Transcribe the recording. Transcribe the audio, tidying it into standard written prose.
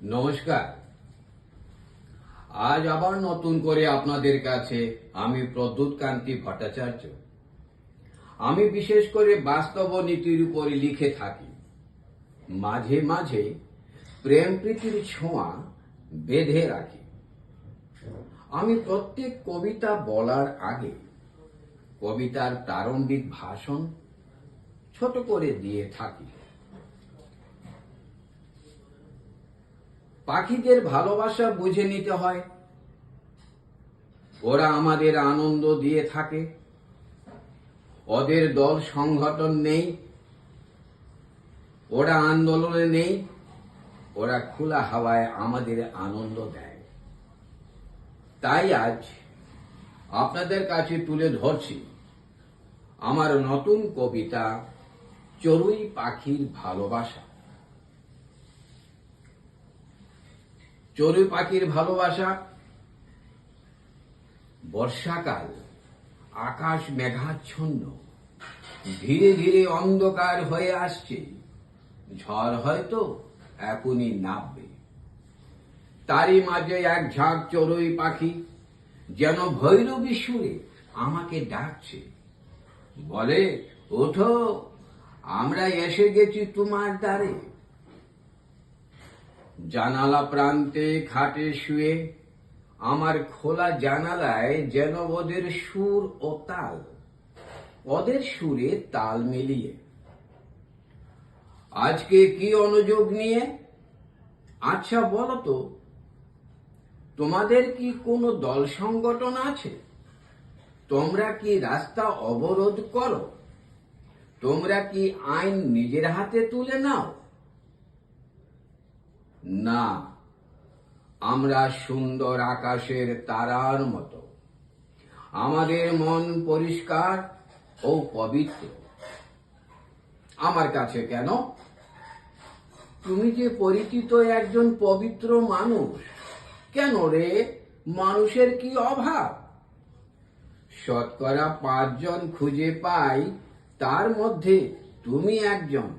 নমস্কার। আজ আবার নতুন করে আপনাদের কাছে আমি প্রদ্যুৎ কান্তি ভট্টাচার্য। আমি বিশেষ করে বাস্তব নীতির উপরে লিখে থাকি। মাঝে মাঝে প্রেম প্রীতির ছোঁয়া বেঁধে রাখি। আমি প্রত্যেক কবিতা বলার আগে কবিতার প্রারম্ভিক ভাষণ ছোট করে দিয়ে থাকি। পাখিদের ভালোবাসা বুঝে নিতে হয়। ওরা আমাদের আনন্দ দিয়ে থাকে। ওদের দল সংগঠন নেই, ওরা আন্দোলনে নেই, ওরা খোলা হাওয়ায় আমাদের আনন্দ দেয়। তাই আজ আপনাদের কাছে তুলে ধরছি আমার নতুন কবিতা চড়ুই পাখির ভালোবাসা। চড়ুই পাখির ভালোবাসা। বর্ষাকাল, আকাশ মেঘাচ্ছন্ন, ধীরে ধীরে অন্ধকার হয়ে আসছে। ঝড় হয়তো এখনই নামবে। তারই মাঝে এক ঝাঁক চড়ুই পাখি যেন ভৈরবী সুরে আমাকে ডাকছে, বলে, ওঠো, আমরা এসে গেছি তোমার দ্বারে। জানালা প্রান্তে খাটে শুয়ে আমার খোলা জানালায় যেন ওদের সুর ও তাল, ওদের সুরে তাল মিলিয়ে। আজকে কি অনুযোগ নিয়ে? আচ্ছা বলো তো, তোমাদের কি কোনো দল সংগঠন আছে? তোমরা কি রাস্তা অবরোধ করো? তোমরা কি আইন নিজের হাতে তুলে নাও? না, আমরা সুন্দর আকাশের তারার মতো। আমাদের মন পরিষ্কার ও পবিত্র। আমার কাছে কেন? তুমি যে পরিচিত একজন পবিত্র মানুষ। কেন রে, মানুষের কি অভাব? শতকরা 5 জন খুঁজে পাই, তার মধ্যে তুমি একজন।